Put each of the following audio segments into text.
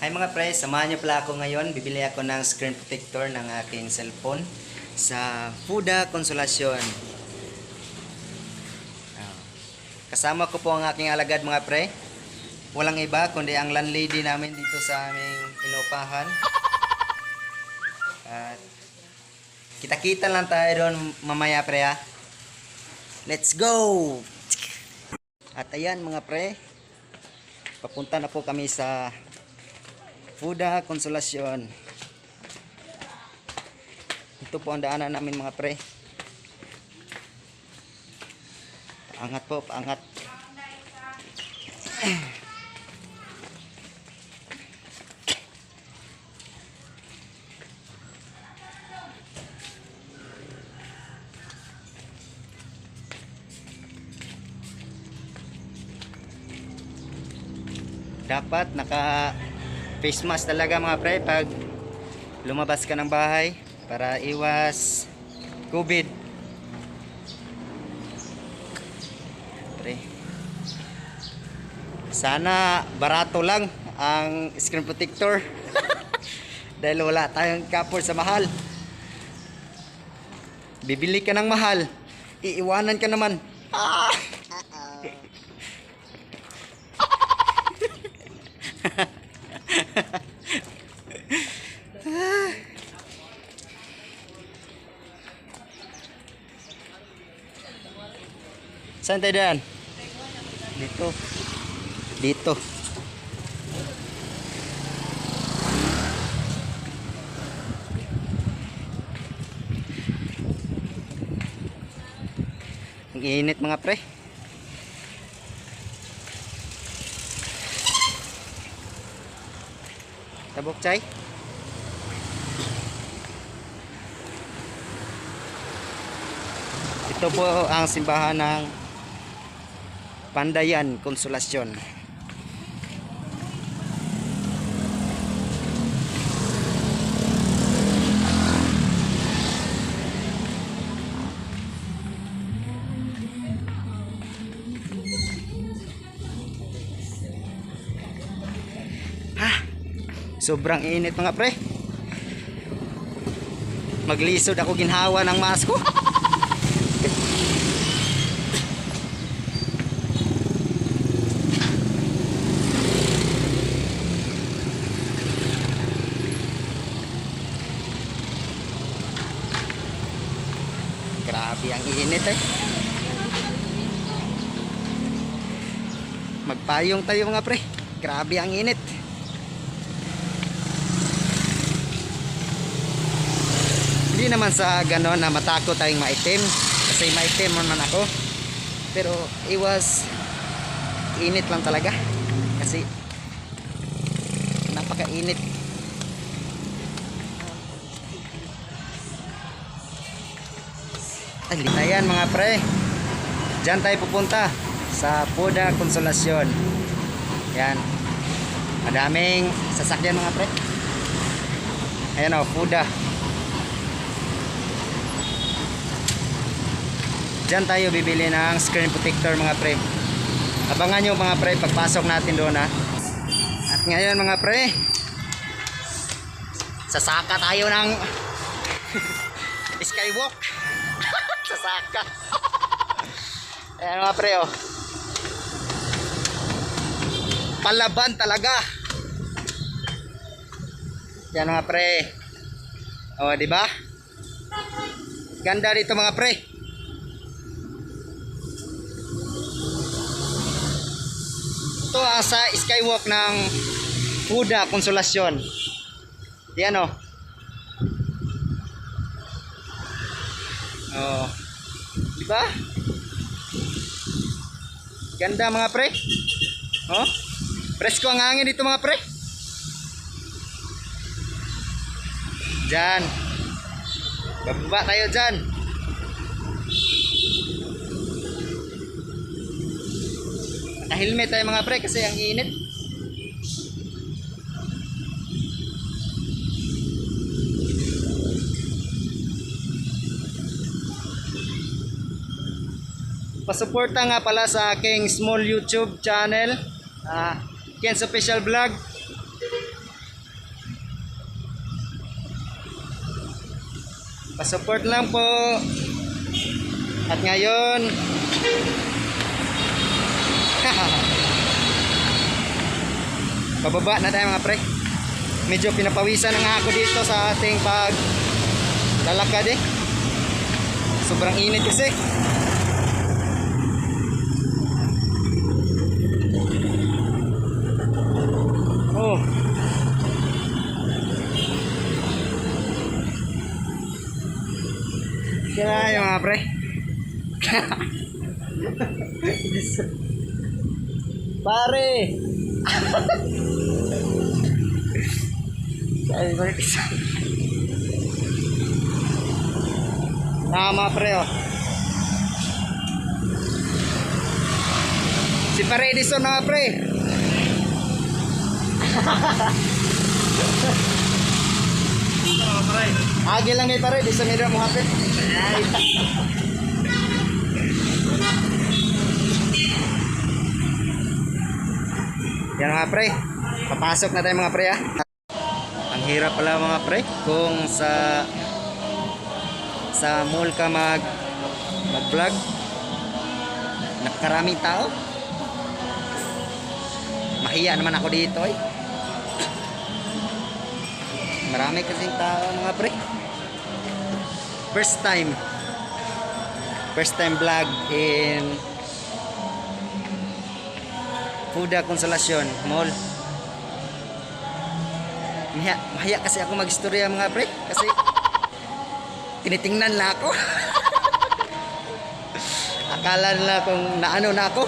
Hi mga pre, samahan niyo pala ako ngayon. Bibili ako ng screen protector ng aking cellphone sa Fuda Consolacion. Kasama ko po ang aking alagad mga pre. Walang iba kundi ang landlady namin dito sa aming inupahan. At kita-kita lang tayo doon mamaya pre ha. Let's go! At ayan mga pre, papunta na po kami sa Fuda Consolacion. Ito po ang daanan namin mga pre. Paangat po, paangat. Dapat naka face mask talaga mga pre pag lumabas ka ng bahay para iwas COVID. Pre, sana barato lang ang screen protector dahil wala tayong kapor sa mahal. Bibili ka ng mahal, iiwanan ka naman. Saan tayo dyan? Dito. Dito. Ang init mga pre. Tabok chay. Ito po ang simbahan ng Pandayan Consolacion. Sobrang init mga pre. Maglisod ako ginhawa ng mask ko. Grabe ang init eh. Magpayong tayo mga pre. Grabe ang init. Hindi naman sa ganon na matakot tayong maitim kasi maitim naman ako, pero iwas init lang talaga kasi napakainit. Ayan mga pre, dyan tayo pupunta sa Fuda Consolacion. Yan, madaming sasakyan mga pre. Ayan o, Fuda. Diyan tayo bibili ng screen protector mga pre. Abangan nyo mga pre pagpasok natin doon ha. At ngayon mga pre, sasaka tayo ng skywalk. Sasaka. Ayan mga pre oh. Palaban talaga. Yan mga pre. Oh, di ba? Ganda dito mga pre. Ito ang sa skywalk ng Fuda Consolacion. Yan o. Oh. Diba? Ganda mga pre. Oh. Presko ang hangin dito mga pre. Diyan. Bababa tayo dyan. Helmet tayo mga pre kasi ang init. Pasuporta nga pala sa aking small YouTube channel, Ken's Official Vlog. Pa-support lang po. At ngayon, pababa na tayo mga pre. Medyo pinapawisan na nga ako dito sa ating paglalakad eh. Sobrang init kasi. Oh. Kaya yung mga pre. Pare. Ay, balik isa. Tama pre oh. Si Pare Edison na pre. Agi lang ni Pare Edison nila mo hapit. Yan mga pre. Papasok na tayo mga pre ah. Ang hirap pala mga pre kung sa mall ka mag-vlog. Nakaraming tao. Mahiya naman ako dito eh. Marami kasing tao mga pre. First time vlog in Huda Consolacion Mall. Mahiya kasi ako mag-istorya mga pre kasi tinitingnan na ako. Akala nila kung naano na ako.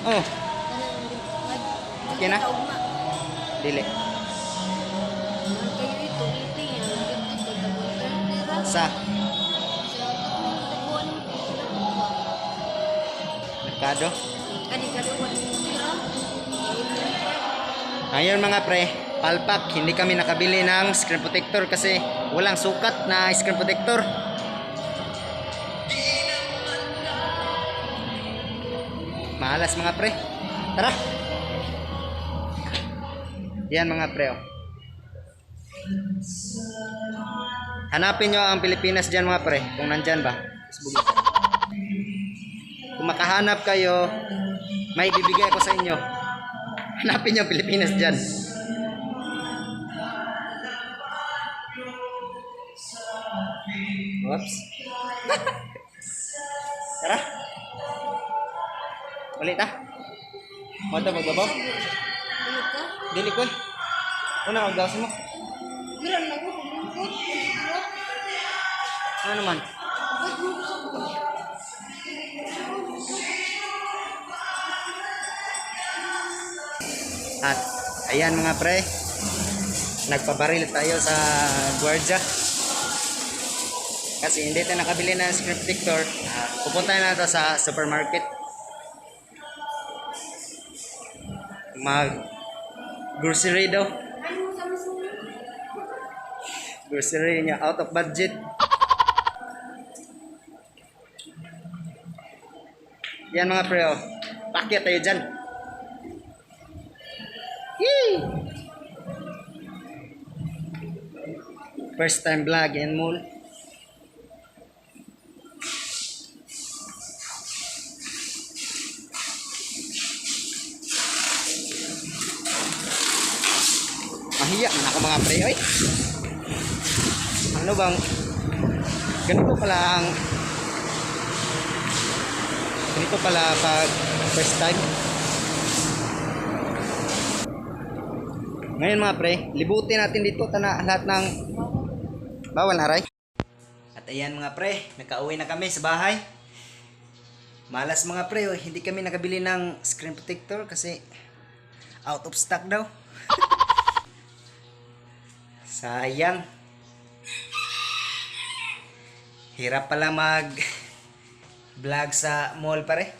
Oh. Okay na? Dili. Sa merkado. Ayun mga pre, palpak, hindi kami nakabili ng screen protector kasi walang sukat na screen protector. Malas mga pre. Tara. Yan mga pre. Oh. Hanapin nyo ang Pilipinas dyan mga pre. Kung nandyan ba. Kung makahanap kayo, may bibigay ko sa inyo. Hanapin nyo ang Pilipinas dyan. Oops. Tara. Ulit ah. Mo ito magbabaw? Dili ko eh. Una magbawas mo. Ano naman? At ayan mga pre, nagpabaril tayo sa gwardiya kasi hindi tayo nakabili ng screen protector. Pupunta na ito sa supermarket mag grocery daw. Grocery niya out of budget. Yan mga pre oh. Pakyat tayo dyan. Yee! First time vlog in mall. Mahiya man ako mga pre oy. Ano bang ganito pala pag first time. Ngayon mga pre, libutin natin dito lahat ng bawal na aray. At ayan mga pre, nakauwi na kami sa bahay. Malas mga pre, oh, hindi kami nakabili ng screen protector kasi out of stock daw. Sayang. Hirap pala mag vlog sa mall pare.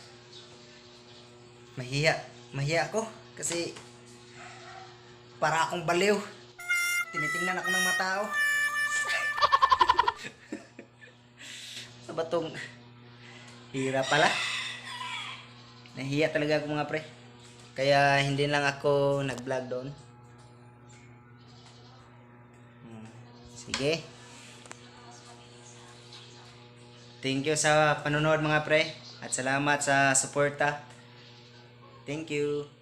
Mahiya ako kasi para akong baliw. Tinitingnan ako ng mga tao. Ano ba tong hirap pala? Nahiya talaga ako mga pre. Kaya hindi lang ako nag-vlog doon. Sige. Thank you sa panonood mga pre. At salamat sa suporta. Thank you.